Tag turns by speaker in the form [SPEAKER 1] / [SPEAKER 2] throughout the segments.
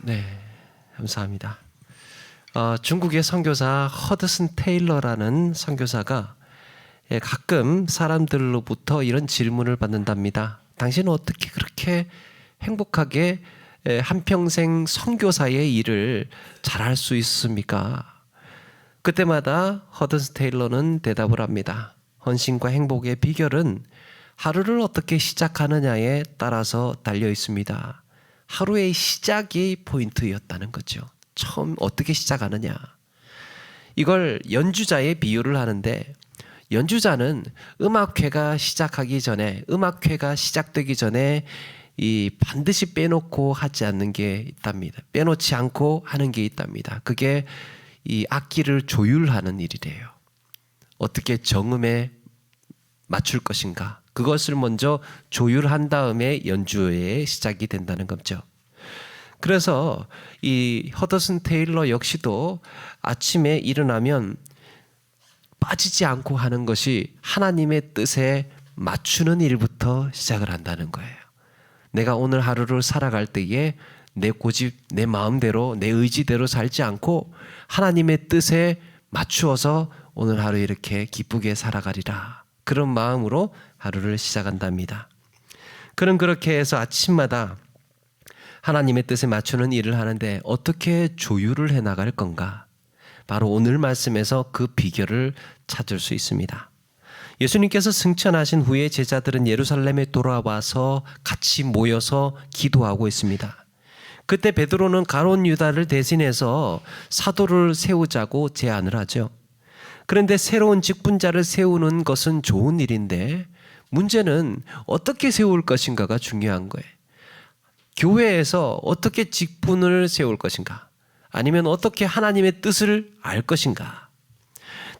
[SPEAKER 1] 네, 감사합니다. 중국의 선교사 허드슨 테일러라는 선교사가 가끔 사람들로부터 이런 질문을 받는답니다. 당신은 어떻게 그렇게 행복하게 한평생 선교사의 일을 잘할 수 있습니까? 그때마다 허드슨 테일러는 대답을 합니다. 헌신과 행복의 비결은 하루를 어떻게 시작하느냐에 따라서 달려 있습니다. 하루의 시작이 포인트였다는 거죠. 처음 어떻게 시작하느냐. 이걸 연주자의 비유를 하는데, 연주자는 음악회가 시작하기 전에, 음악회가 시작되기 전에 반드시 빼놓고 하지 않는 게 있답니다. 빼놓지 않고 하는 게 있답니다. 그게 이 악기를 조율하는 일이래요. 어떻게 정음에 맞출 것인가. 그것을 먼저 조율한 다음에 연주의 시작이 된다는 거죠. 그래서 이 허더슨 테일러 역시도 아침에 일어나면 빠지지 않고 하는 것이 하나님의 뜻에 맞추는 일부터 시작을 한다는 거예요. 내가 오늘 하루를 살아갈 때에 내 고집, 내 마음대로, 내 의지대로 살지 않고 하나님의 뜻에 맞추어서 오늘 하루 이렇게 기쁘게 살아가리라. 그런 마음으로 하루를 시작한답니다. 그는 그렇게 해서 아침마다 하나님의 뜻에 맞추는 일을 하는데 어떻게 조율을 해나갈 건가? 바로 오늘 말씀에서 그 비결을 찾을 수 있습니다. 예수님께서 승천하신 후에 제자들은 예루살렘에 돌아와서 같이 모여서 기도하고 있습니다. 그때 베드로는 가룟 유다를 대신해서 사도를 세우자고 제안을 하죠. 그런데 새로운 직분자를 세우는 것은 좋은 일인데 문제는 어떻게 세울 것인가가 중요한 거예요. 교회에서 어떻게 직분을 세울 것인가? 아니면 어떻게 하나님의 뜻을 알 것인가?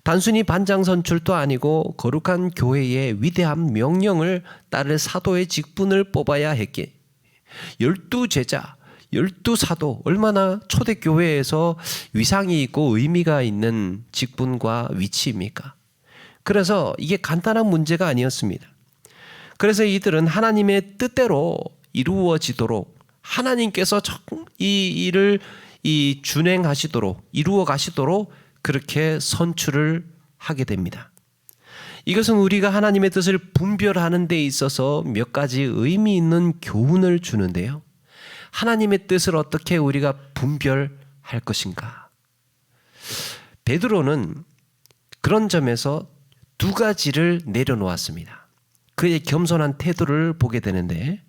[SPEAKER 1] 단순히 반장 선출도 아니고 거룩한 교회의 위대한 명령을 따를 사도의 직분을 뽑아야 했기에 12제자, 12사도 얼마나 초대교회에서 위상이 있고 의미가 있는 직분과 위치입니까? 그래서 이게 간단한 문제가 아니었습니다. 그래서 이들은 하나님의 뜻대로 이루어지도록 하나님께서 이 일을 준행하시도록 이루어 가시도록 그렇게 선출을 하게 됩니다. 이것은 우리가 하나님의 뜻을 분별하는 데 있어서 몇 가지 의미 있는 교훈을 주는데요. 하나님의 뜻을 어떻게 우리가 분별할 것인가? 베드로는 그런 점에서 두 가지를 내려놓았습니다. 그의 겸손한 태도를 보게 되는데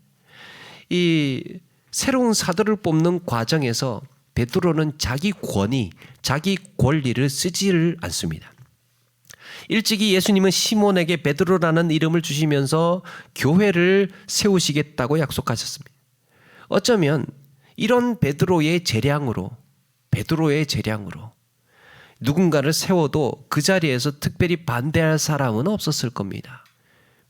[SPEAKER 1] 이 새로운 사도를 뽑는 과정에서 베드로는 자기 권위, 자기 권리를 쓰지를 않습니다. 일찍이 예수님은 시몬에게 베드로라는 이름을 주시면서 교회를 세우시겠다고 약속하셨습니다. 어쩌면 이런 베드로의 재량으로 누군가를 세워도 그 자리에서 특별히 반대할 사람은 없었을 겁니다.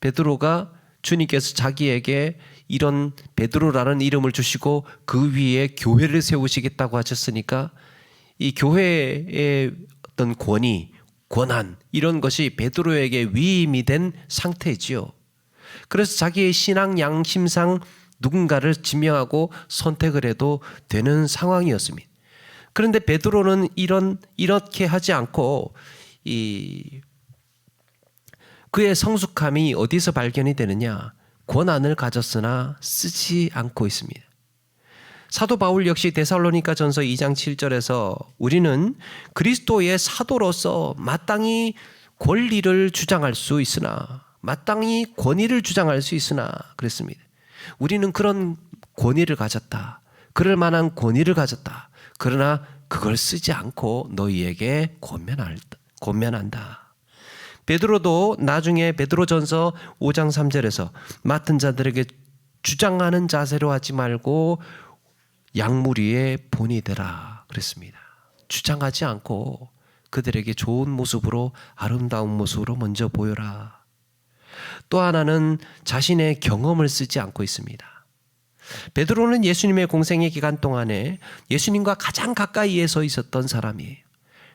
[SPEAKER 1] 베드로가 주님께서 자기에게 이런 베드로라는 이름을 주시고 그 위에 교회를 세우시겠다고 하셨으니까 이 교회의 어떤 권위, 권한 이런 것이 베드로에게 위임이 된 상태지요. 그래서 자기의 신앙 양심상 누군가를 지명하고 선택을 해도 되는 상황이었습니다. 그런데 베드로는 이렇게 하지 않고 그의 성숙함이 어디서 발견이 되느냐? 권한을 가졌으나 쓰지 않고 있습니다. 사도 바울 역시 데살로니가 전서 2장 7절에서 우리는 그리스도의 사도로서 마땅히 권리를 주장할 수 있으나 마땅히 권위를 주장할 수 있으나 그랬습니다. 우리는 그런 권위를 가졌다. 그럴 만한 권위를 가졌다. 그러나 그걸 쓰지 않고 너희에게 권면한다. 베드로도 나중에 베드로전서 5장 3절에서 맡은 자들에게 주장하는 자세로 하지 말고 양무리의 본이 되라 그랬습니다. 주장하지 않고 그들에게 좋은 모습으로 아름다운 모습으로 먼저 보여라. 또 하나는 자신의 경험을 쓰지 않고 있습니다. 베드로는 예수님의 공생의 기간 동안에 예수님과 가장 가까이에 서 있었던 사람이에요.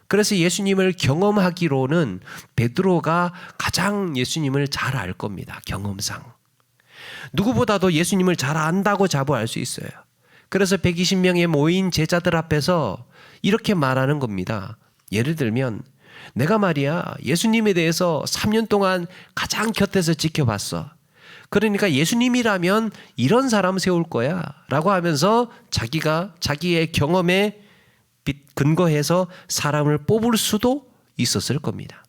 [SPEAKER 1] 그래서 예수님을 경험하기로는 베드로가 가장 예수님을 잘 알 겁니다. 경험상. 누구보다도 예수님을 잘 안다고 자부할 수 있어요. 그래서 120명의 모인 제자들 앞에서 이렇게 말하는 겁니다. 예를 들면 내가 말이야 예수님에 대해서 3년 동안 가장 곁에서 지켜봤어. 그러니까 예수님이라면 이런 사람 세울 거야 라고 하면서 자기가 자기의 경험에 근거해서 사람을 뽑을 수도 있었을 겁니다.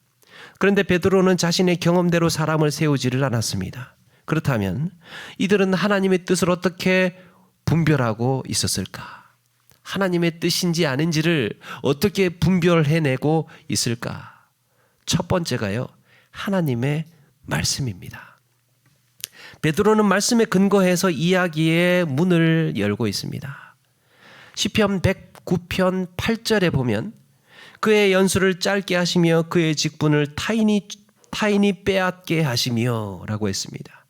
[SPEAKER 1] 그런데 베드로는 자신의 경험대로 사람을 세우지를 않았습니다. 그렇다면 이들은 하나님의 뜻을 어떻게 분별하고 있었을까? 하나님의 뜻인지 아닌지를 어떻게 분별해내고 있을까? 첫 번째가요, 하나님의 말씀입니다. 베드로는 말씀에 근거해서 이야기의 문을 열고 있습니다. 시편 109편 8절에 보면 그의 연수를 짧게 하시며 그의 직분을 타인이 빼앗게 하시며 라고 했습니다.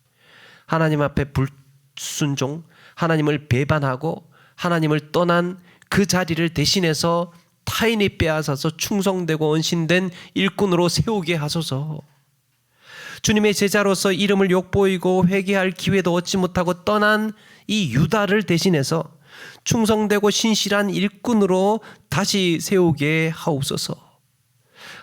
[SPEAKER 1] 하나님 앞에 불순종, 하나님을 배반하고 하나님을 떠난 그 자리를 대신해서 타인이 빼앗아서 충성되고 언신된 일꾼으로 세우게 하소서. 주님의 제자로서 이름을 욕보이고 회개할 기회도 얻지 못하고 떠난 이 유다를 대신해서 충성되고 신실한 일꾼으로 다시 세우게 하옵소서.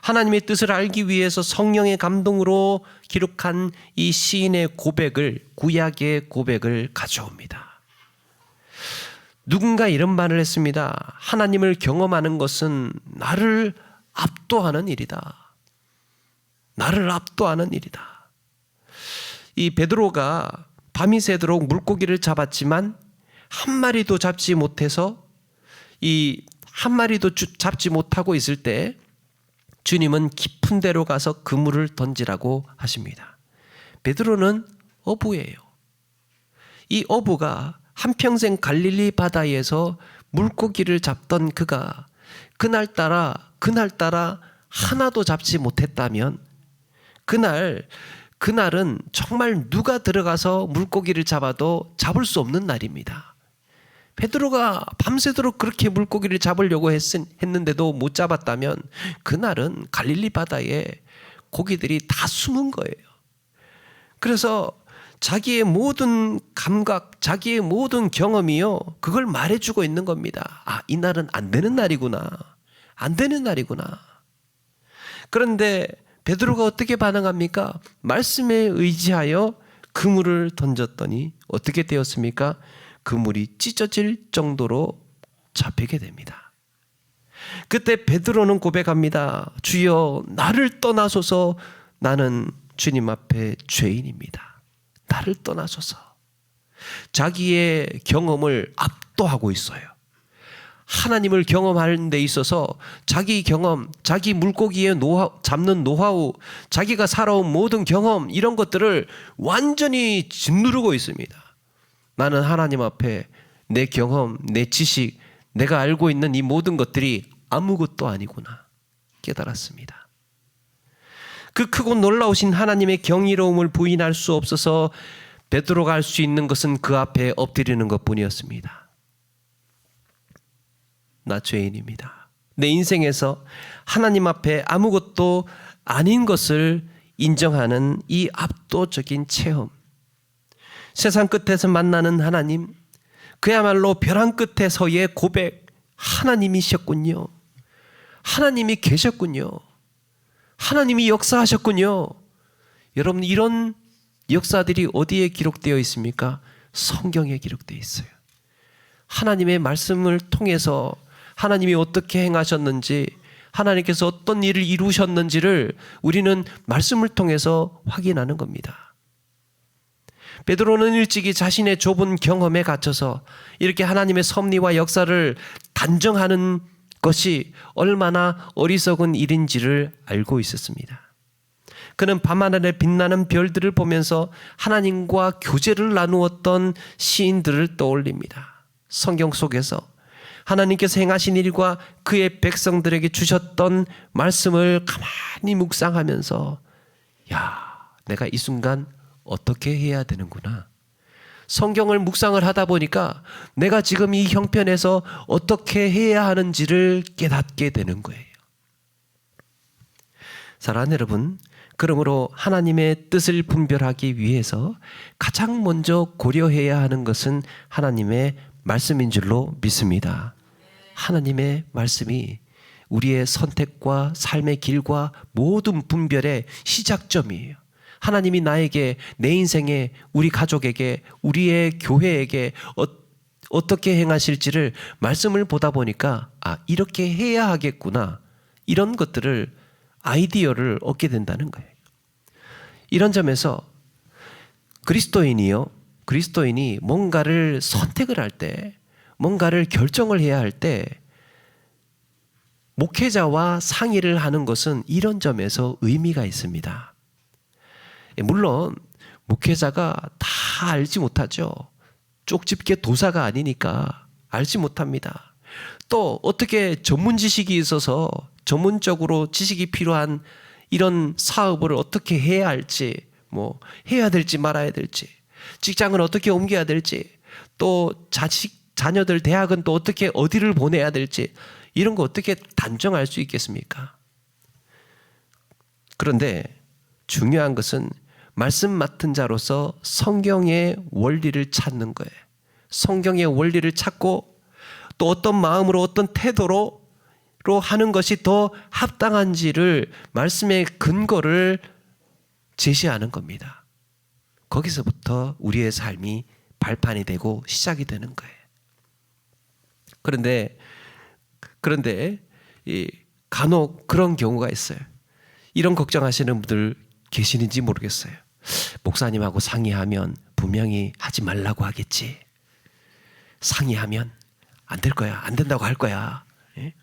[SPEAKER 1] 하나님의 뜻을 알기 위해서 성령의 감동으로 기록한 이 시인의 고백을, 구약의 고백을 가져옵니다. 누군가 이런 말을 했습니다. 하나님을 경험하는 것은 나를 압도하는 일이다. 나를 압도하는 일이다. 이 베드로가 밤이 새도록 물고기를 잡았지만 한 마리도 잡지 못해서 이 한 마리도 잡지 못하고 있을 때 주님은 깊은 데로 가서 그물을 던지라고 하십니다. 베드로는 어부예요. 이 어부가 한평생 갈릴리 바다에서 물고기를 잡던 그가 그날따라 하나도 잡지 못했다면 그날은 정말 누가 들어가서 물고기를 잡아도 잡을 수 없는 날입니다. 베드로가 밤새도록 그렇게 물고기를 잡으려고 했는데도 못 잡았다면 그날은 갈릴리 바다에 고기들이 다 숨은 거예요. 그래서 자기의 모든 감각, 자기의 모든 경험이요, 그걸 말해주고 있는 겁니다. 아, 이 날은 안 되는 날이구나. 안 되는 날이구나. 그런데 베드로가 어떻게 반응합니까? 말씀에 의지하여 그물을 던졌더니 어떻게 되었습니까? 그물이 찢어질 정도로 잡히게 됩니다. 그때 베드로는 고백합니다. 주여, 나를 떠나소서. 나는 주님 앞에 죄인입니다. 나를 떠나소서. 자기의 경험을 압도하고 있어요. 하나님을 경험하는 데 있어서 자기 경험, 자기 물고기의 잡는 노하우, 자기가 살아온 모든 경험, 이런 것들을 완전히 짓누르고 있습니다. 나는 하나님 앞에 내 경험, 내 지식, 내가 알고 있는 이 모든 것들이 아무것도 아니구나 깨달았습니다. 그 크고 놀라우신 하나님의 경이로움을 부인할 수 없어서 베드로가 할 수 있는 것은 그 앞에 엎드리는 것뿐이었습니다. 나 죄인입니다. 내 인생에서 하나님 앞에 아무것도 아닌 것을 인정하는 이 압도적인 체험. 세상 끝에서 만나는 하나님, 그야말로 벼랑 끝에서의 고백, 하나님이셨군요. 하나님이 계셨군요. 하나님이 역사하셨군요. 여러분, 이런 역사들이 어디에 기록되어 있습니까? 성경에 기록되어 있어요. 하나님의 말씀을 통해서 하나님이 어떻게 행하셨는지, 하나님께서 어떤 일을 이루셨는지를 우리는 말씀을 통해서 확인하는 겁니다. 베드로는 일찍이 자신의 좁은 경험에 갇혀서 이렇게 하나님의 섭리와 역사를 단정하는 것이 얼마나 어리석은 일인지를 알고 있었습니다. 그는 밤하늘에 빛나는 별들을 보면서 하나님과 교제를 나누었던 시인들을 떠올립니다. 성경 속에서 하나님께서 행하신 일과 그의 백성들에게 주셨던 말씀을 가만히 묵상하면서, 야, 내가 이 순간 어떻게 해야 되는구나. 성경을 묵상을 하다 보니까 내가 지금 이 형편에서 어떻게 해야 하는지를 깨닫게 되는 거예요. 사랑하는 여러분, 그러므로 하나님의 뜻을 분별하기 위해서 가장 먼저 고려해야 하는 것은 하나님의 말씀인 줄로 믿습니다. 하나님의 말씀이 우리의 선택과 삶의 길과 모든 분별의 시작점이에요. 하나님이 나에게, 내 인생에, 우리 가족에게, 우리의 교회에게 어떻게 행하실지를 말씀을 보다 보니까 이렇게 해야 하겠구나, 이런 것들을, 아이디어를 얻게 된다는 거예요. 이런 점에서 그리스도인이 뭔가를 선택을 할 때, 뭔가를 결정을 해야 할 때 목회자와 상의를 하는 것은 이런 점에서 의미가 있습니다. 물론 목회자가 다 알지 못하죠. 쪽집게 도사가 아니니까 알지 못합니다. 또 어떻게 전문 지식이 있어서 전문적으로 지식이 필요한 이런 사업을 어떻게 해야 할지, 뭐 해야 될지 말아야 될지, 직장을 어떻게 옮겨야 될지, 또 자녀들 대학은 또 어떻게 어디를 보내야 될지, 이런 거 어떻게 단정할 수 있겠습니까? 그런데 중요한 것은 말씀 맡은 자로서 성경의 원리를 찾는 거예요. 성경의 원리를 찾고 또 어떤 마음으로, 어떤 태도로 하는 것이 더 합당한지를, 말씀의 근거를 제시하는 겁니다. 거기서부터 우리의 삶이 발판이 되고 시작이 되는 거예요. 그런데 간혹 그런 경우가 있어요. 이런 걱정하시는 분들 계시는지 모르겠어요. 목사님하고 상의하면 분명히 하지 말라고 하겠지. 상의하면 안 될 거야, 안 된다고 할 거야. 예?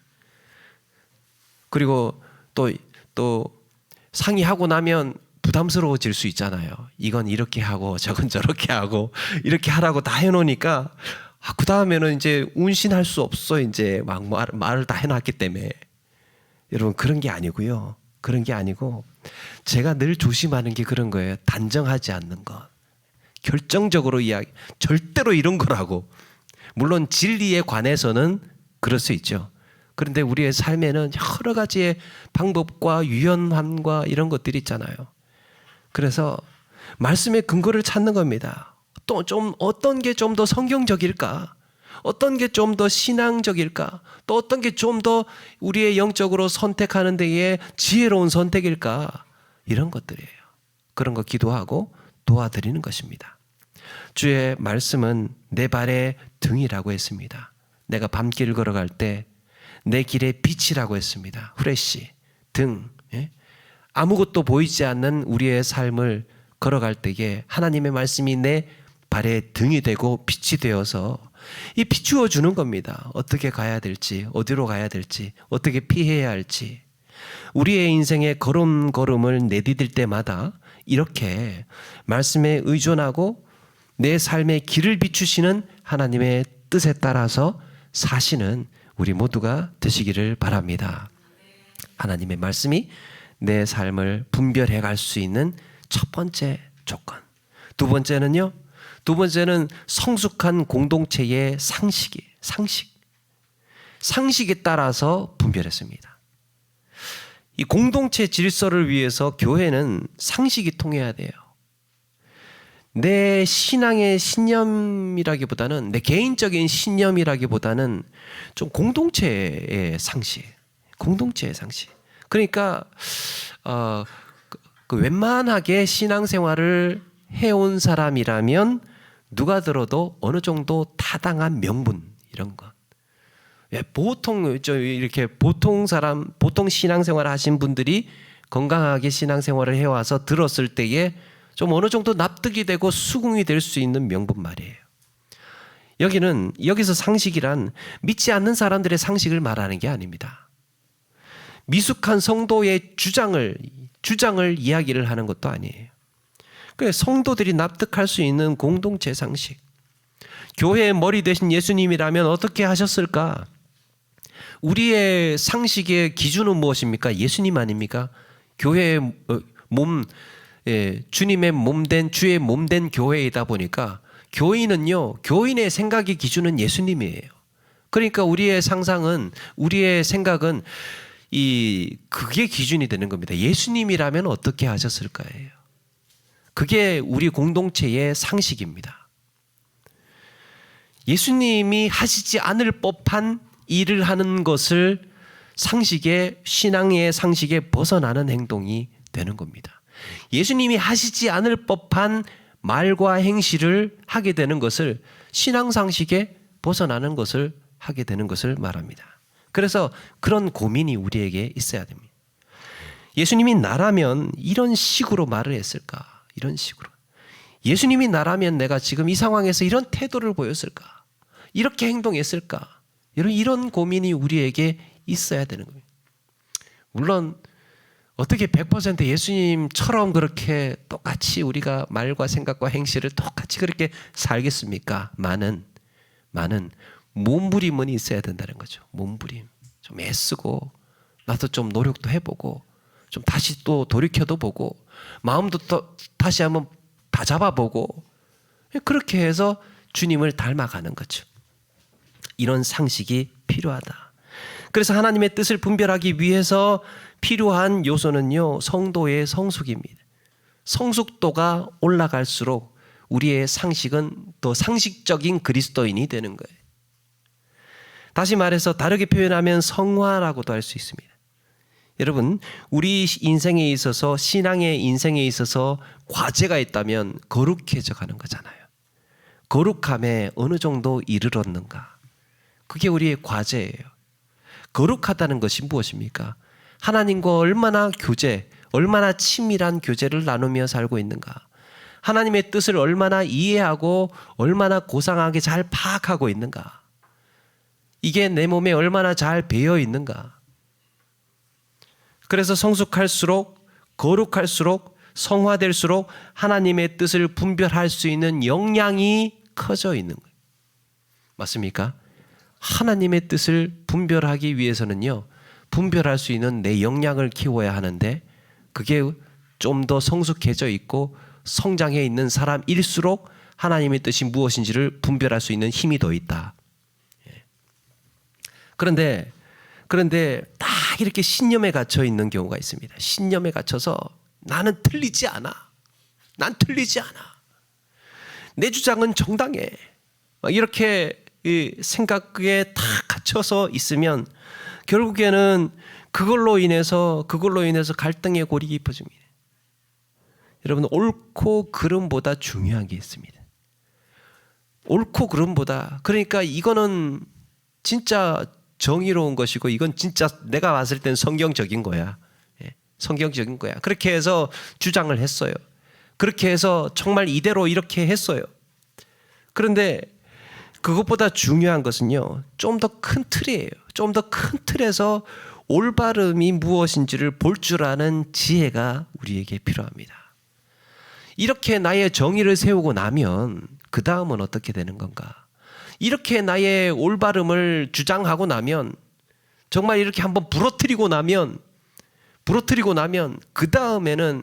[SPEAKER 1] 그리고 또 상의하고 나면 부담스러워질 수 있잖아요. 이건 이렇게 하고 저건 저렇게 하고 이렇게 하라고 다 해놓으니까 그 다음에는 이제 운신할 수 없어. 이제 막 말을 다 해놨기 때문에. 여러분, 그런 게 아니고요. 그런 게 아니고, 제가 늘 조심하는 게 그런 거예요. 단정하지 않는 것. 결정적으로 절대로 이런 거라고. 물론 진리에 관해서는 그럴 수 있죠. 그런데 우리의 삶에는 여러 가지의 방법과 유연함과 이런 것들이 있잖아요. 그래서 말씀의 근거를 찾는 겁니다. 또 좀 어떤 게 좀 더 성경적일까? 어떤 게 좀 더 신앙적일까? 또 어떤 게 좀 더 우리의 영적으로 선택하는 데에 지혜로운 선택일까? 이런 것들이에요. 그런 거 기도하고 도와드리는 것입니다. 주의 말씀은 내 발의 등이라고 했습니다. 내가 밤길 걸어갈 때 내 길의 빛이라고 했습니다. 후레쉬, 등. 예? 아무것도 보이지 않는 우리의 삶을 걸어갈 때에 하나님의 말씀이 내 발의 등이 되고 빛이 되어서 이 비추어 주는 겁니다. 어떻게 가야 될지, 어디로 가야 될지, 어떻게 피해야 할지. 우리의 인생의 걸음걸음을 내디딜 때마다 이렇게 말씀에 의존하고 내 삶의 길을 비추시는 하나님의 뜻에 따라서 사시는 우리 모두가 되시기를 바랍니다. 하나님의 말씀이 내 삶을 분별해 갈 수 있는 첫 번째 조건. 두 번째는 성숙한 공동체의 상식에 따라서 분별했습니다. 이 공동체 질서를 위해서 교회는 상식이 통해야 돼요. 내 신앙의 신념이라기보다는, 내 개인적인 신념이라기보다는 좀 공동체의 상식. 그러니까 웬만하게 신앙생활을 해온 사람이라면 누가 들어도 어느 정도 타당한 명분, 이런 것. 보통 신앙생활을 하신 분들이 건강하게 신앙생활을 해와서 들었을 때에 좀 어느 정도 납득이 되고 수긍이 될 수 있는 명분 말이에요. 여기서 상식이란 믿지 않는 사람들의 상식을 말하는 게 아닙니다. 미숙한 성도의 주장을 이야기를 하는 것도 아니에요. 성도들이 납득할 수 있는 공동체 상식. 교회의 머리 되신 예수님이라면 어떻게 하셨을까? 우리의 상식의 기준은 무엇입니까? 예수님 아닙니까? 교회의 주님의 몸된, 주의 몸된 교회이다 보니까 교인의 생각의 기준은 예수님이에요. 그러니까 우리의 생각은 그게 기준이 되는 겁니다. 예수님이라면 어떻게 하셨을까예요. 그게 우리 공동체의 상식입니다. 예수님이 하시지 않을 법한 일을 하는 것을 신앙의 상식에 벗어나는 행동이 되는 겁니다. 예수님이 하시지 않을 법한 말과 행실을 하게 되는 것을 신앙 상식에 벗어나는 것을 하게 되는 것을 말합니다. 그래서 그런 고민이 우리에게 있어야 됩니다. 예수님이 나라면 이런 식으로 말을 했을까? 이런 식으로. 예수님이 나라면 내가 지금 이 상황에서 이런 태도를 보였을까? 이렇게 행동했을까? 이런 고민이 우리에게 있어야 되는 겁니다. 물론 어떻게 100% 예수님처럼 그렇게 똑같이 우리가 말과 생각과 행실을 똑같이 그렇게 살겠습니까? 많은 몸부림은 있어야 된다는 거죠. 몸부림. 좀 애쓰고 나도 좀 노력도 해보고 좀 다시 또 돌이켜도 보고 마음도 또 다시 한번 다잡아보고 그렇게 해서 주님을 닮아가는 거죠. 이런 상식이 필요하다. 그래서 하나님의 뜻을 분별하기 위해서 필요한 요소는요, 성도의 성숙입니다. 성숙도가 올라갈수록 우리의 상식은 더 상식적인 그리스도인이 되는 거예요. 다시 말해서 다르게 표현하면 성화라고도 할 수 있습니다. 여러분, 우리 인생에 있어서, 신앙의 인생에 있어서 과제가 있다면 거룩해져 가는 거잖아요. 거룩함에 어느 정도 이르렀는가? 그게 우리의 과제예요. 거룩하다는 것이 무엇입니까? 하나님과 얼마나 얼마나 친밀한 교제를 나누며 살고 있는가? 하나님의 뜻을 얼마나 이해하고 얼마나 고상하게 잘 파악하고 있는가? 이게 내 몸에 얼마나 잘 배어 있는가? 그래서 성숙할수록, 거룩할수록, 성화될수록 하나님의 뜻을 분별할 수 있는 역량이 커져 있는 거예요. 맞습니까? 하나님의 뜻을 분별하기 위해서는요, 분별할 수 있는 내 역량을 키워야 하는데 그게 좀 더 성숙해져 있고 성장해 있는 사람일수록 하나님의 뜻이 무엇인지를 분별할 수 있는 힘이 더 있다. 그런데 딱 이렇게 신념에 갇혀 있는 경우가 있습니다. 신념에 갇혀서 나는 틀리지 않아. 난 틀리지 않아. 내 주장은 정당해. 이렇게 생각에 다 갇혀서 있으면 결국에는 그걸로 인해서 갈등의 골이 깊어집니다. 여러분, 옳고 그름보다 중요한 게 있습니다. 옳고 그름보다, 그러니까 이거는 진짜 정의로운 것이고 이건 진짜 내가 봤을 땐 성경적인 거야. 성경적인 거야. 그렇게 해서 주장을 했어요. 그렇게 해서 정말 이대로 이렇게 했어요. 그런데 그것보다 중요한 것은요, 좀 더 큰 틀이에요. 좀 더 큰 틀에서 올바름이 무엇인지를 볼 줄 아는 지혜가 우리에게 필요합니다. 이렇게 나의 정의를 세우고 나면 그 다음은 어떻게 되는 건가? 이렇게 나의 올바름을 주장하고 나면, 정말 이렇게 한번 부러뜨리고 나면 그 다음에는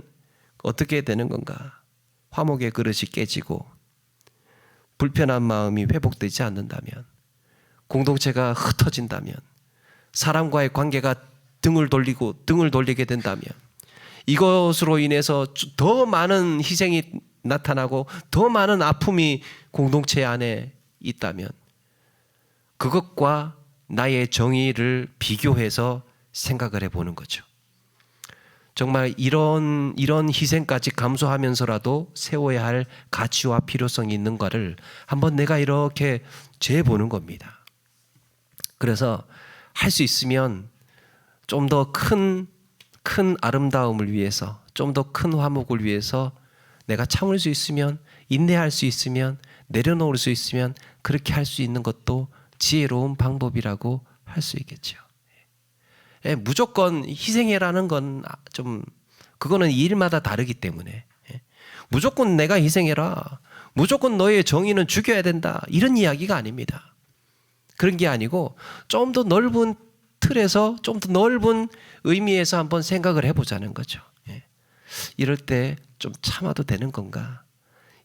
[SPEAKER 1] 어떻게 되는 건가? 화목의 그릇이 깨지고 불편한 마음이 회복되지 않는다면, 공동체가 흩어진다면, 사람과의 관계가 등을 돌리게 된다면, 이것으로 인해서 더 많은 희생이 나타나고 더 많은 아픔이 공동체 안에 있다면, 그것과 나의 정의를 비교해서 생각을 해보는 거죠. 정말 이런 희생까지 감수하면서라도 세워야 할 가치와 필요성이 있는가를 한번 내가 이렇게 재보는 겁니다. 그래서 할 수 있으면 좀 더 큰 아름다움을 위해서, 좀 더 큰 화목을 위해서 내가 참을 수 있으면, 인내할 수 있으면, 내려놓을 수 있으면 그렇게 할 수 있는 것도 지혜로운 방법이라고 할 수 있겠죠. 무조건 희생해라는 건 좀, 그거는 일마다 다르기 때문에, 무조건 내가 희생해라, 무조건 너의 정의는 죽여야 된다, 이런 이야기가 아닙니다. 그런 게 아니고 좀 더 넓은 틀에서, 좀 더 넓은 의미에서 한번 생각을 해보자는 거죠. 이럴 때 좀 참아도 되는 건가?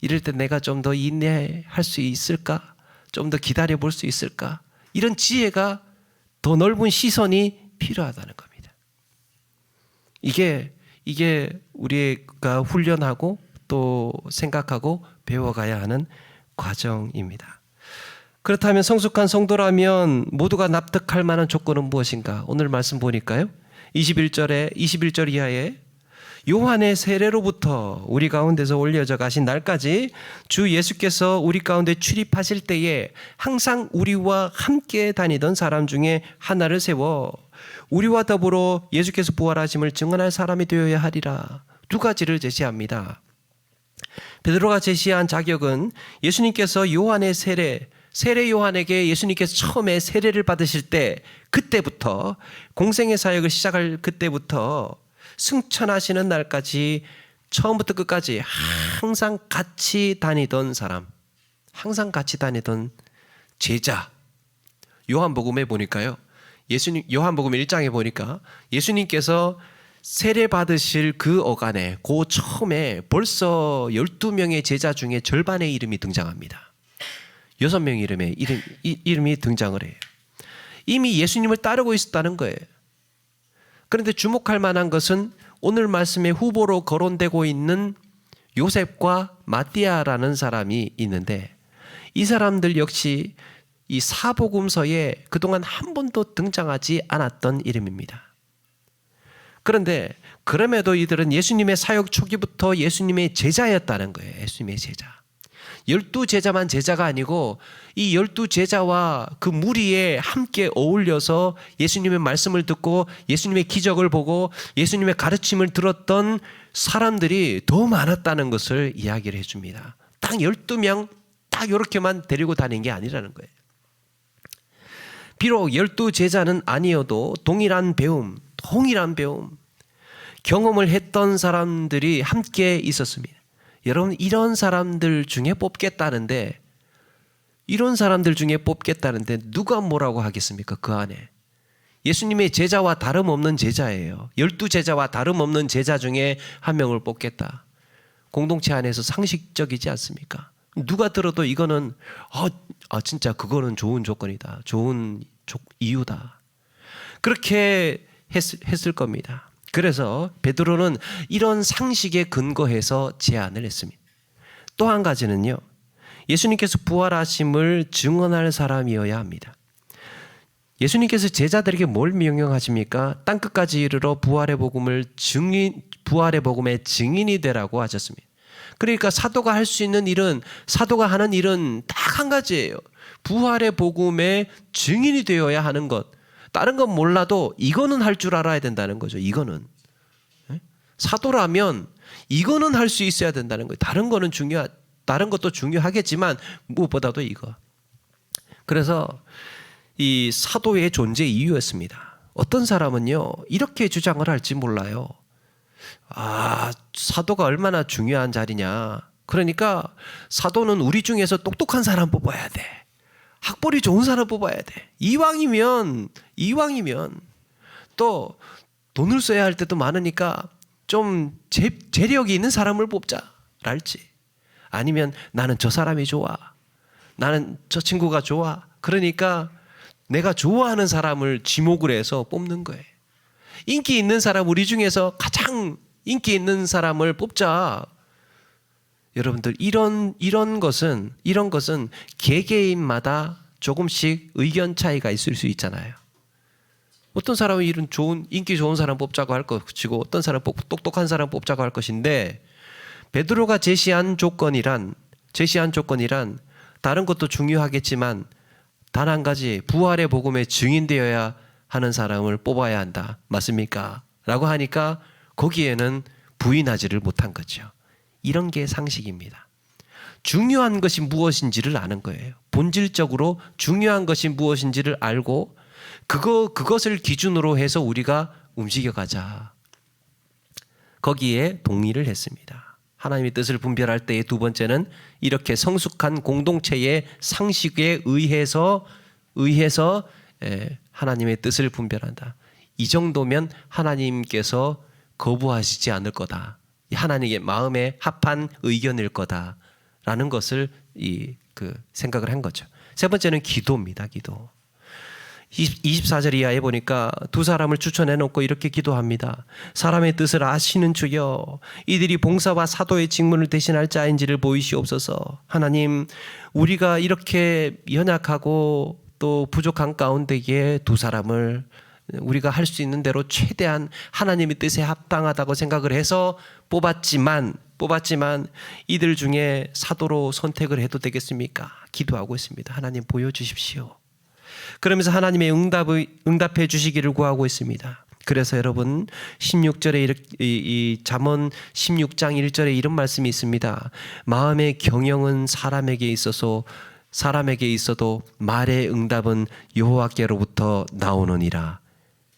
[SPEAKER 1] 이럴 때 내가 좀 더 인내할 수 있을까? 좀 더 기다려 볼 수 있을까? 이런 지혜가, 더 넓은 시선이 필요하다는 겁니다. 이게 우리가 훈련하고 또 생각하고 배워가야 하는 과정입니다. 그렇다면 성숙한 성도라면 모두가 납득할 만한 조건은 무엇인가? 오늘 말씀 보니까요. 21절 이하에 요한의 세례로부터 우리 가운데서 올려져 가신 날까지 주 예수께서 우리 가운데 출입하실 때에 항상 우리와 함께 다니던 사람 중에 하나를 세워 우리와 더불어 예수께서 부활하심을 증언할 사람이 되어야 하리라. 두 가지를 제시합니다. 베드로가 제시한 자격은 예수님께서 요한의 세례 요한에게 예수님께서 처음에 세례를 받으실 때 그때부터 공생의 사역을 시작할 그때부터 승천하시는 날까지 처음부터 끝까지 항상 같이 다니던 사람, 항상 같이 다니던 제자. 요한복음에 보니까요. 요한복음 1장에 보니까 예수님께서 세례 받으실 그 어간에 그 처음에 벌써 12명의 제자 중에 절반의 이름이 등장합니다. 6명의 이름이 등장을 해요. 이미 예수님을 따르고 있었다는 거예요. 그런데 주목할 만한 것은 오늘 말씀에 후보로 거론되고 있는 요셉과 마띠아라는 사람이 있는데 이 사람들 역시 이 사복음서에 그동안 한 번도 등장하지 않았던 이름입니다. 그런데 그럼에도 이들은 예수님의 사역 초기부터 예수님의 제자였다는 거예요. 예수님의 제자. 12제자만 제자가 아니고 이 12제자와 그 무리에 함께 어울려서 예수님의 말씀을 듣고 예수님의 기적을 보고 예수님의 가르침을 들었던 사람들이 더 많았다는 것을 이야기를 해줍니다. 딱 12명 딱 이렇게만 데리고 다닌 게 아니라는 거예요. 비록 12제자는 아니어도 동일한 배움, 경험을 했던 사람들이 함께 있었습니다. 여러분 이런 사람들 중에 뽑겠다는데 누가 뭐라고 하겠습니까? 그 안에 예수님의 제자와 다름없는 제자예요. 12제자와 다름없는 제자 중에 한 명을 뽑겠다. 공동체 안에서 상식적이지 않습니까? 누가 들어도 이거는 진짜 그거는 좋은 조건이다. 좋은 이유다. 그렇게 했을 겁니다. 그래서 베드로는 이런 상식에 근거해서 제안을 했습니다. 또 한 가지는요. 예수님께서 부활하심을 증언할 사람이어야 합니다. 예수님께서 제자들에게 뭘 명령하십니까? 땅끝까지 이르러 부활의 복음의 증인이 되라고 하셨습니다. 그러니까 사도가 할 수 있는 일은, 사도가 하는 일은 딱 한 가지예요. 부활의 복음의 증인이 되어야 하는 것. 다른 건 몰라도 이거는 할 줄 알아야 된다는 거죠. 이거는. 사도라면 이거는 할 수 있어야 된다는 거예요. 다른 것도 중요하겠지만 무엇보다도 이거. 그래서 이 사도의 존재 이유였습니다. 어떤 사람은요 이렇게 주장을 할지 몰라요. 사도가 얼마나 중요한 자리냐. 그러니까 사도는 우리 중에서 똑똑한 사람 뽑아야 돼. 학벌이 좋은 사람 뽑아야 돼. 이왕이면 또 돈을 써야 할 때도 많으니까 좀 재력이 있는 사람을 뽑자랄지, 아니면 나는 저 사람이 좋아, 나는 저 친구가 좋아, 그러니까 내가 좋아하는 사람을 지목을 해서 뽑는 거예요. 인기 있는 사람, 우리 중에서 가장 인기 있는 사람을 뽑자. 여러분들 이런 것은 개개인마다 조금씩 의견 차이가 있을 수 있잖아요. 어떤 사람은 인기 좋은 사람 뽑자고 할 것이고 어떤 사람은 똑똑한 사람 뽑자고 할 것인데, 베드로가 제시한 조건이란 다른 것도 중요하겠지만 단 한 가지, 부활의 복음에 증인되어야 하는 사람을 뽑아야 한다. 맞습니까? 라고 하니까 거기에는 부인하지를 못한 거죠. 이런 게 상식입니다. 중요한 것이 무엇인지를 아는 거예요. 본질적으로 중요한 것이 무엇인지를 알고 그것을 기준으로 해서 우리가 움직여가자. 거기에 동의를 했습니다. 하나님의 뜻을 분별할 때의 두 번째는 이렇게 성숙한 공동체의 상식에 의해서 하나님의 뜻을 분별한다. 이 정도면 하나님께서 거부하시지 않을 거다. 하나님의 마음에 합한 의견일 거다라는 것을 생각을 한 거죠. 세 번째는 기도입니다. 기도. 24절 이하에 보니까 두 사람을 추천해 놓고 이렇게 기도합니다. 사람의 뜻을 아시는 주여, 이들이 봉사와 사도의 직분을 대신할 자인지를 보이시옵소서. 하나님, 우리가 이렇게 연약하고 또 부족한 가운데에 두 사람을 우리가 할 수 있는 대로 최대한 하나님의 뜻에 합당하다고 생각을 해서 뽑았지만 이들 중에 사도로 선택을 해도 되겠습니까? 기도하고 있습니다. 하나님 보여주십시오. 그러면서 하나님의 응답해 주시기를 구하고 있습니다. 그래서 여러분 16절에 이 잠언 16장 1절에 이런 말씀이 있습니다. 마음의 경영은 사람에게 있어도 말의 응답은 여호와께로부터 나오느니라.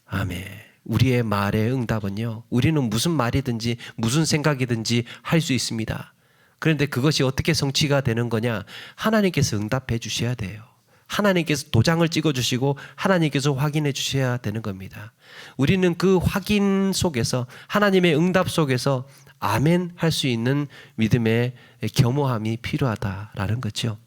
[SPEAKER 1] 아멘. 우리의 말의 응답은요, 우리는 무슨 말이든지 무슨 생각이든지 할 수 있습니다. 그런데 그것이 어떻게 성취가 되는 거냐? 하나님께서 응답해 주셔야 돼요. 하나님께서 도장을 찍어주시고 하나님께서 확인해 주셔야 되는 겁니다. 우리는 그 확인 속에서, 하나님의 응답 속에서 아멘 할 수 있는 믿음의 겸허함이 필요하다라는 거죠.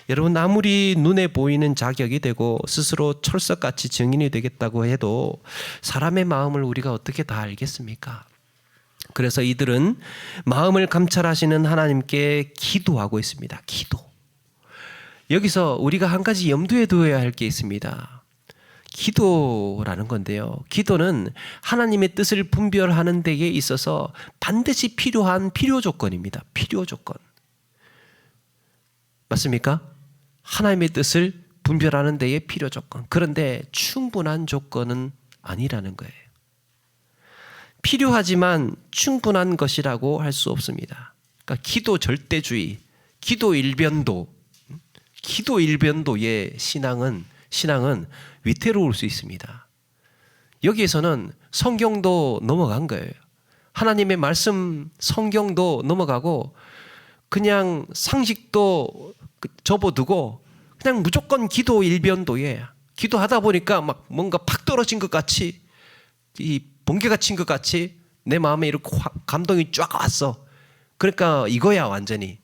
[SPEAKER 1] 여러분, 아무리 눈에 보이는 자격이 되고 스스로 철석같이 증인이 되겠다고 해도 사람의 마음을 우리가 어떻게 다 알겠습니까? 그래서 이들은 마음을 감찰하시는 하나님께 기도하고 있습니다. 기도. 여기서 우리가 한 가지 염두에 두어야 할 게 있습니다. 기도라는 건데요. 기도는 하나님의 뜻을 분별하는 데에 있어서 반드시 필요한 필요 조건입니다. 필요 조건. 맞습니까? 하나님의 뜻을 분별하는 데의 필요 조건. 그런데 충분한 조건은 아니라는 거예요. 필요하지만 충분한 것이라고 할 수 없습니다. 그러니까 기도 절대주의, 기도 일변도의 신앙은 위태로울 수 있습니다. 여기에서는 성경도 넘어간 거예요. 하나님의 말씀 성경도 넘어가고 그냥 상식도 접어두고 그냥 무조건 기도 일변도에, 기도하다 보니까 막 뭔가 팍 떨어진 것 같이, 이 번개가 친 것 같이 내 마음에 이렇게 감동이 쫙 왔어. 그러니까 이거야 완전히.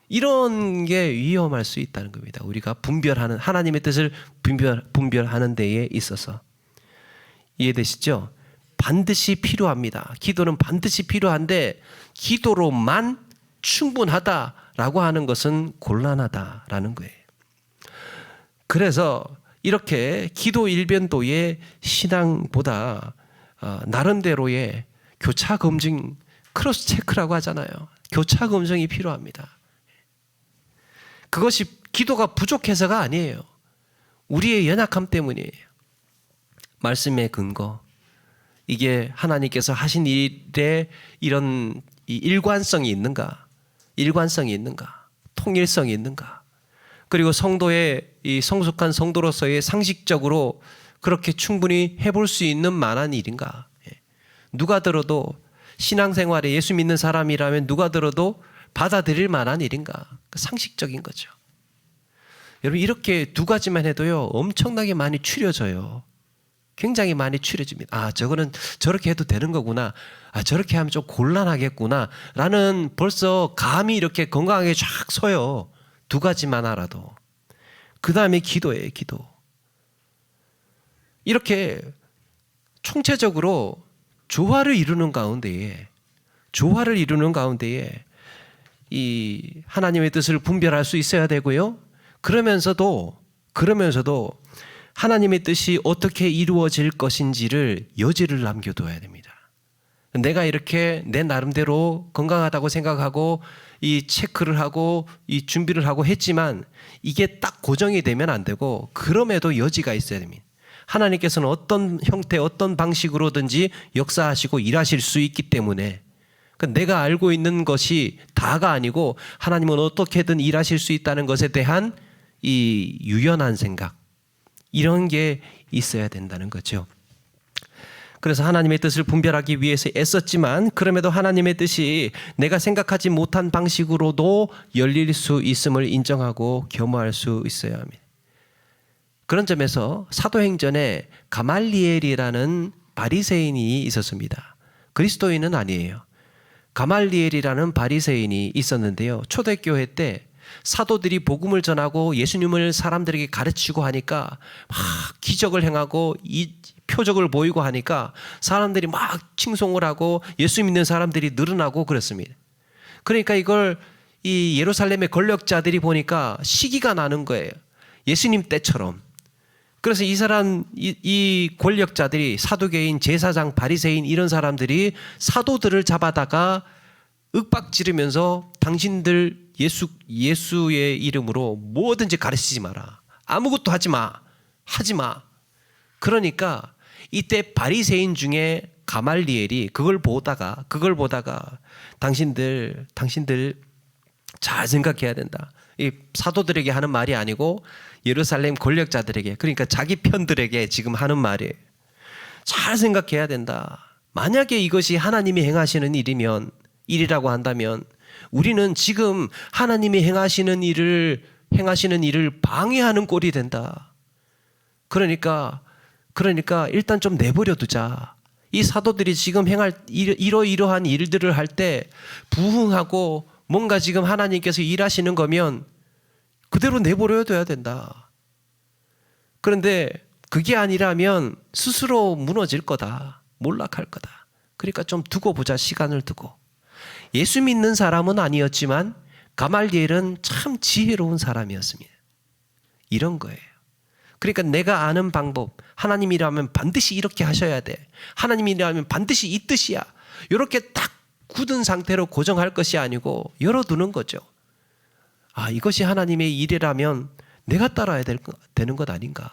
[SPEAKER 1] 이런 게 위험할 수 있다는 겁니다. 우리가 분별하는, 하나님의 뜻을 분별하는 데에 있어서. 이해되시죠? 반드시 필요합니다. 기도는 반드시 필요한데 기도로만 충분하다라고 하는 것은 곤란하다라는 거예요. 그래서 이렇게 기도 일변도의 신앙보다 나름대로의 교차 검증, 크로스 체크라고 하잖아요. 교차 검증이 필요합니다. 그것이 기도가 부족해서가 아니에요. 우리의 연약함 때문이에요. 말씀의 근거, 이게 하나님께서 하신 일에 이런 일관성이 있는가, 통일성이 있는가, 그리고 성도의 이 성숙한 성도로서의 상식적으로 그렇게 충분히 해볼 수 있는 만한 일인가. 누가 들어도, 신앙생활에 예수 믿는 사람이라면 누가 들어도 받아들일 만한 일인가. 상식적인 거죠. 여러분, 이렇게 두 가지만 해도요 엄청나게 많이 추려져요. 굉장히 많이 추려집니다. 아, 저거는 저렇게 해도 되는 거구나. 아, 저렇게 하면 좀 곤란하겠구나 라는 벌써 감이 이렇게 건강하게 쫙 서요. 두 가지만 알아도. 그 다음에 기도예요. 기도. 이렇게 총체적으로 조화를 이루는 가운데에 이 하나님의 뜻을 분별할 수 있어야 되고요. 그러면서도 하나님의 뜻이 어떻게 이루어질 것인지를 여지를 남겨둬야 됩니다. 내가 이렇게 내 나름대로 건강하다고 생각하고 이 체크를 하고 이 준비를 하고 했지만 이게 딱 고정이 되면 안 되고, 그럼에도 여지가 있어야 됩니다. 하나님께서는 어떤 형태, 어떤 방식으로든지 역사하시고 일하실 수 있기 때문에, 내가 알고 있는 것이 다가 아니고 하나님은 어떻게든 일하실 수 있다는 것에 대한 이 유연한 생각, 이런 게 있어야 된다는 거죠. 그래서 하나님의 뜻을 분별하기 위해서 애썼지만 그럼에도 하나님의 뜻이 내가 생각하지 못한 방식으로도 열릴 수 있음을 인정하고 겸허할 수 있어야 합니다. 그런 점에서 사도행전에 가말리엘이라는 바리새인이 있었습니다. 그리스도인은 아니에요. 가말리엘이라는 바리새인이 있었는데요. 초대교회 때 사도들이 복음을 전하고 예수님을 사람들에게 가르치고 하니까 막 기적을 행하고 이 표적을 보이고 하니까 사람들이 막 칭송을 하고 예수 믿는 사람들이 늘어나고 그랬습니다. 그러니까 이걸 이 예루살렘의 권력자들이 보니까 시기가 나는 거예요. 예수님 때처럼. 그래서 이 권력자들이 사두개인, 제사장, 바리새인 이런 사람들이 사도들을 잡아다가 윽박지르면서 당신들 예수의 이름으로 뭐든지 가르치지 마라. 아무것도 하지 마. 그러니까 이때 바리새인 중에 가말리엘이 그걸 보다가 당신들 잘 생각해야 된다. 이 사도들에게 하는 말이 아니고 예루살렘 권력자들에게, 그러니까 자기 편들에게 지금 하는 말이에요. 잘 생각해야 된다. 만약에 이것이 하나님이 행하시는 일이라고 한다면 우리는 지금 하나님이 행하시는 일을 방해하는 꼴이 된다. 그러니까 일단 좀 내버려 두자. 이 사도들이 지금 행할 이러이러한 일들을 할 때 부흥하고 뭔가 지금 하나님께서 일하시는 거면 그대로 내버려 둬야 된다. 그런데 그게 아니라면 스스로 무너질 거다. 몰락할 거다. 그러니까 좀 두고 보자. 시간을 두고. 예수 믿는 사람은 아니었지만 가말리엘은 참 지혜로운 사람이었습니다. 이런 거예요. 그러니까 내가 아는 방법, 하나님이라면 반드시 이렇게 하셔야 돼. 하나님이라면 반드시 이 뜻이야. 이렇게 딱 굳은 상태로 고정할 것이 아니고 열어두는 거죠. 아, 이것이 하나님의 일이라면 내가 따라야 되는 것 아닌가.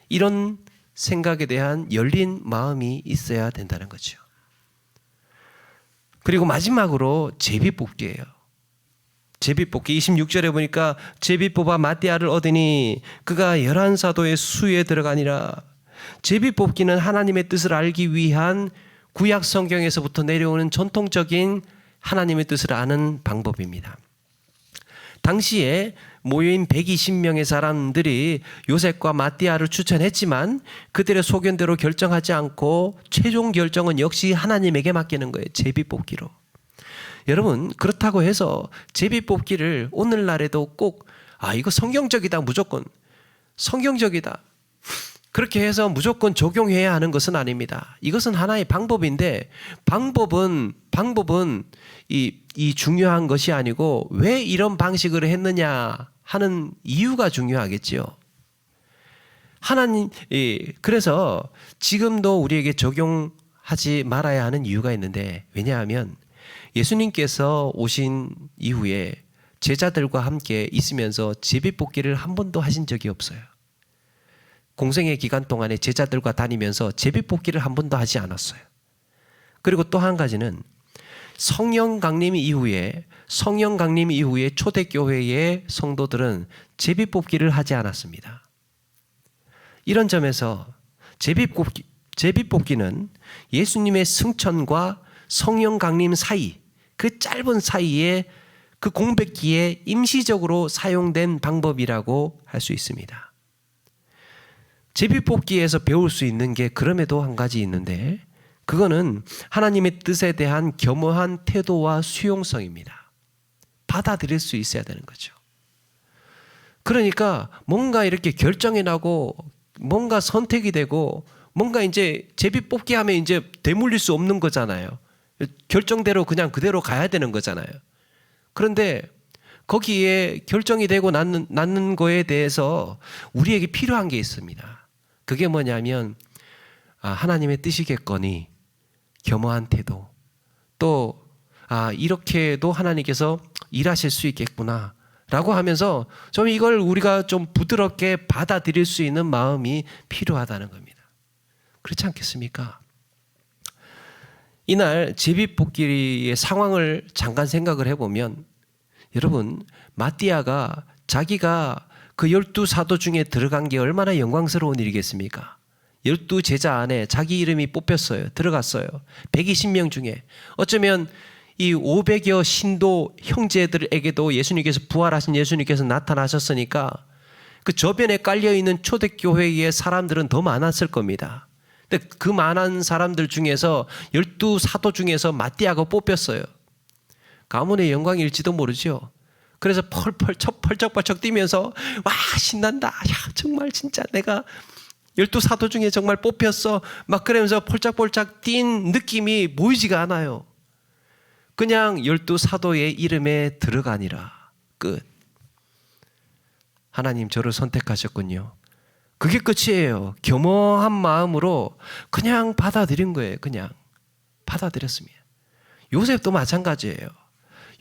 [SPEAKER 1] 이런 생각에 대한 열린 마음이 있어야 된다는 거죠. 그리고 마지막으로 제비뽑기예요. 제비뽑기 26절에 보니까 제비뽑아 마띠아를 얻으니 그가 11사도의 수에 들어가니라. 제비뽑기는 하나님의 뜻을 알기 위한 구약 성경에서부터 내려오는 전통적인 하나님의 뜻을 아는 방법입니다. 당시에 모여인 120명의 사람들이 요셉과 마띠아를 추천했지만 그들의 소견대로 결정하지 않고 최종 결정은 역시 하나님에게 맡기는 거예요. 제비뽑기로. 여러분, 그렇다고 해서 제비뽑기를 오늘날에도 꼭 이거 성경적이다, 무조건 성경적이다, 그렇게 해서 무조건 적용해야 하는 것은 아닙니다. 이것은 하나의 방법인데 방법은 이 중요한 것이 아니고 왜 이런 방식으로 했느냐 하는 이유가 중요하겠죠. 그래서 지금도 우리에게 적용하지 말아야 하는 이유가 있는데, 왜냐하면 예수님께서 오신 이후에 제자들과 함께 있으면서 제비뽑기를 한 번도 하신 적이 없어요. 공생의 기간 동안에 제자들과 다니면서 제비뽑기를 한 번도 하지 않았어요. 그리고 또 한 가지는 성령 강림 이후에 초대교회의 성도들은 제비뽑기를 하지 않았습니다. 이런 점에서 제비뽑기는 예수님의 승천과 성령 강림 사이, 그 짧은 사이에 그 공백기에 임시적으로 사용된 방법이라고 할 수 있습니다. 제비뽑기에서 배울 수 있는 게 그럼에도 한 가지 있는데, 그거는 하나님의 뜻에 대한 겸허한 태도와 수용성입니다. 받아들일 수 있어야 되는 거죠. 그러니까 뭔가 이렇게 결정이 나고 뭔가 선택이 되고 뭔가 이제 제비뽑기 하면 이제 되물릴 수 없는 거잖아요. 결정대로 그냥 그대로 가야 되는 거잖아요. 그런데 거기에 결정이 되고 낳는 거에 대해서 우리에게 필요한 게 있습니다. 그게 뭐냐면 하나님의 뜻이겠거니 겸허한 태도, 또 이렇게도 하나님께서 일하실 수 있겠구나 라고 하면서 좀 이걸 우리가 좀 부드럽게 받아들일 수 있는 마음이 필요하다는 겁니다. 그렇지 않겠습니까? 이날 제비뽑기의 상황을 잠깐 생각을 해보면, 여러분, 마띠아가 자기가 그 12사도 중에 들어간 게 얼마나 영광스러운 일이겠습니까? 12제자 안에 자기 이름이 뽑혔어요. 들어갔어요. 120명 중에. 어쩌면 이 500여 신도 형제들에게도 예수님께서, 부활하신 예수님께서 나타나셨으니까 그 저변에 깔려있는 초대교회의 사람들은 더 많았을 겁니다. 근데 그 많은 사람들 중에서 12사도 중에서 마띠아가 뽑혔어요. 가문의 영광일지도 모르죠. 그래서 펄쩍펄쩍 뛰면서 와 신난다. 야 정말 진짜 내가 12사도 중에 정말 뽑혔어. 막 그러면서 펄짝펄짝 뛴 느낌이 보이지가 않아요. 그냥 12사도의 이름에 들어가니라. 끝. 하나님 저를 선택하셨군요. 그게 끝이에요. 겸허한 마음으로 그냥 받아들인 거예요. 그냥 받아들였습니다. 요셉도 마찬가지예요.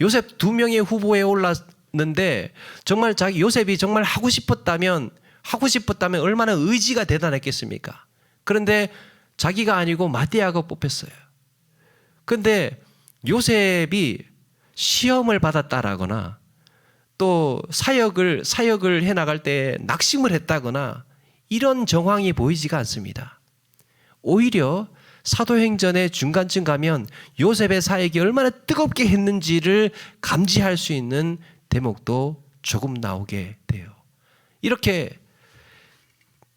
[SPEAKER 1] 요셉 2명의 후보에 올랐는데 정말 자기 요셉이 정말 하고 싶었다면 얼마나 의지가 대단했겠습니까? 그런데 자기가 아니고 마띠아가 뽑혔어요. 그런데 요셉이 시험을 받았다라거나 또 사역을 해나갈 때 낙심을 했다거나 이런 정황이 보이지가 않습니다. 오히려 사도행전의 중간쯤 가면 요셉의 사역이 얼마나 뜨겁게 했는지를 감지할 수 있는 대목도 조금 나오게 돼요. 이렇게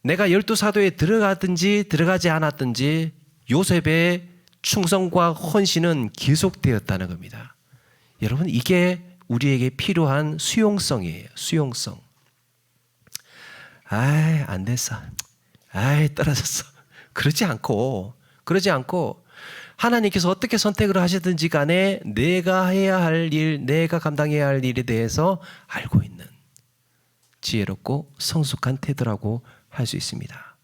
[SPEAKER 1] 내가 12사도에 들어가든지 들어가지 않았든지 요셉의 충성과 헌신은 계속되었다는 겁니다. 여러분 이게 우리에게 필요한 수용성이에요. 수용성. 안 됐어. 떨어졌어. 그러지 않고 하나님께서 어떻게 선택을 하시든지 간에 내가 해야 할 일, 내가 감당해야 할 일에 대해서 알고 있는 지혜롭고 성숙한 태도라고 할 수 있습니다.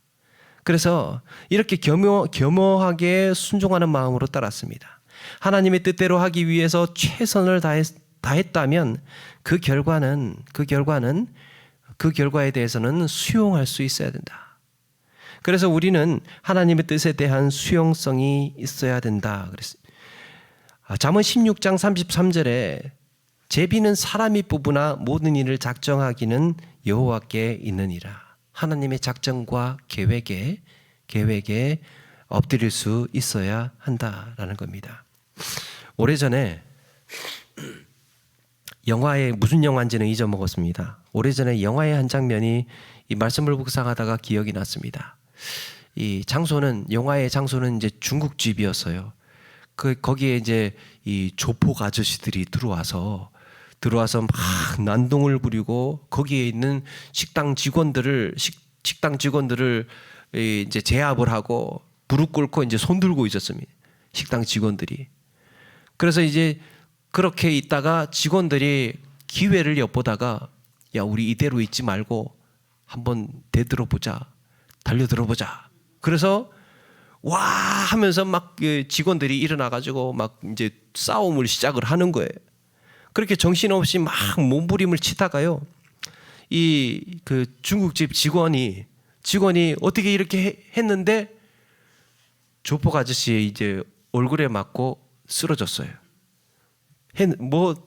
[SPEAKER 1] 그래서 이렇게 겸허하게 순종하는 마음으로 따랐습니다. 하나님의 뜻대로 하기 위해서 최선을 다했다면 그 결과에 대해서는 수용할 수 있어야 된다. 그래서 우리는 하나님의 뜻에 대한 수용성이 있어야 된다. 잠언 16장 33절에 제비는 사람이 뽑으나 모든 일을 작정하기는 여호와께 있느니라. 하나님의 작정과 계획에 엎드릴 수 있어야 한다라는 겁니다. 오래전에 영화의 무슨 영화인지는 잊어먹었습니다. 오래전에 영화의 한 장면이 이 말씀을 묵상하다가 기억이 났습니다. 영화의 장소는 이제 중국집이었어요. 거기에 이제 이 조폭 아저씨들이 들어와서 막 난동을 부리고 거기에 있는 식당 직원들을 이제 제압을 하고 무릎 꿇고 이제 손 들고 있었습니다. 식당 직원들이. 그래서 이제 그렇게 있다가 직원들이 기회를 엿보다가 야 우리 이대로 있지 말고 한번 달려들어보자. 그래서 와 하면서 막 직원들이 일어나가지고 막 이제 싸움을 시작을 하는 거예요. 그렇게 정신없이 막 몸부림을 치다가요. 그 중국집 직원이 어떻게 이렇게 했는데 조폭 아저씨의 이제 얼굴에 맞고 쓰러졌어요.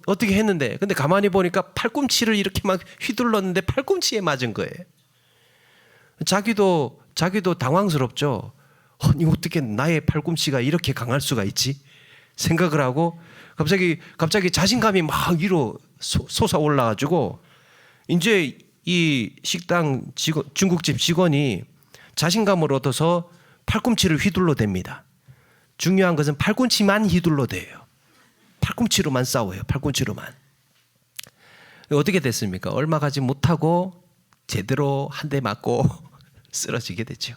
[SPEAKER 1] 어떻게 했는데 근데 가만히 보니까 팔꿈치를 이렇게 막 휘둘렀는데 팔꿈치에 맞은 거예요. 자기도 당황스럽죠. 아니 어떻게 나의 팔꿈치가 이렇게 강할 수가 있지? 생각을 하고 갑자기 자신감이 막 위로 솟아올라가지고 이제 이 식당 중국집 직원이 자신감을 얻어서 팔꿈치를 휘둘러댑니다. 중요한 것은 팔꿈치만 휘둘러대요. 팔꿈치로만 싸워요. 팔꿈치로만. 어떻게 됐습니까? 얼마 가지 못하고 제대로 한 대 맞고 쓰러지게 됐죠.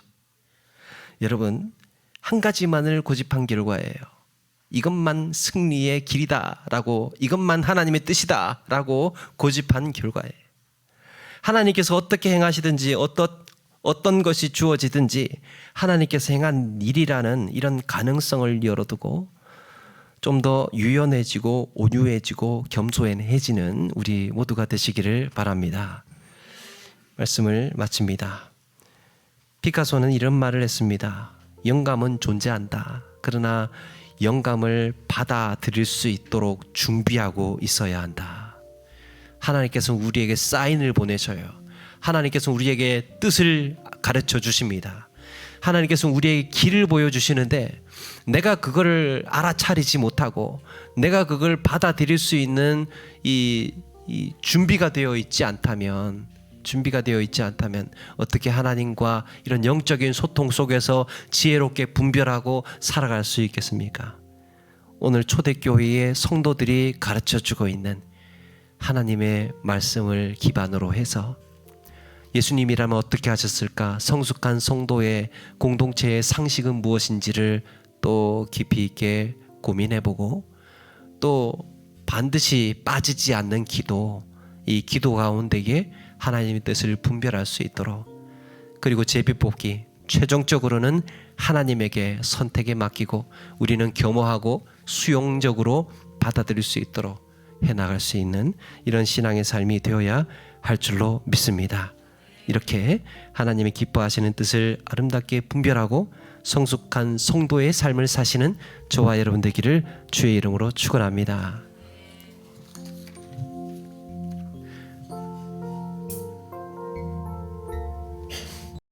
[SPEAKER 1] 여러분 한 가지만을 고집한 결과예요. 이것만 승리의 길이다라고 이것만 하나님의 뜻이다라고 고집한 결과예요. 하나님께서 어떻게 행하시든지 어떤 것이 주어지든지 하나님께서 행한 일이라는 이런 가능성을 열어두고 좀 더 유연해지고 온유해지고 겸손해지는 우리 모두가 되시기를 바랍니다. 말씀을 마칩니다. 피카소는 이런 말을 했습니다. 영감은 존재한다. 그러나 영감을 받아들일 수 있도록 준비하고 있어야 한다. 하나님께서 우리에게 사인을 보내셔요. 하나님께서 우리에게 뜻을 가르쳐 주십니다. 하나님께서 우리에게 길을 보여주시는데 내가 그거를 알아차리지 못하고 내가 그걸 받아들일 수 있는 이 준비가 되어 있지 않다면 어떻게 하나님과 이런 영적인 소통 속에서 지혜롭게 분별하고 살아갈 수 있겠습니까? 오늘 초대교회의 성도들이 가르쳐주고 있는 하나님의 말씀을 기반으로 해서 예수님이라면 어떻게 하셨을까? 성숙한 성도의 공동체의 상식은 무엇인지를 또 깊이 있게 고민해보고, 또 반드시 빠지지 않는 기도, 이 기도 가운데에 하나님의 뜻을 분별할 수 있도록, 그리고 제비뽑기, 최종적으로는 하나님에게 선택에 맡기고 우리는 겸허하고 수용적으로 받아들일 수 있도록 해나갈 수 있는 이런 신앙의 삶이 되어야 할 줄로 믿습니다. 이렇게 하나님이 기뻐하시는 뜻을 아름답게 분별하고 성숙한 성도의 삶을 사시는 저와 여러분 되기를 주의 이름으로 축원합니다.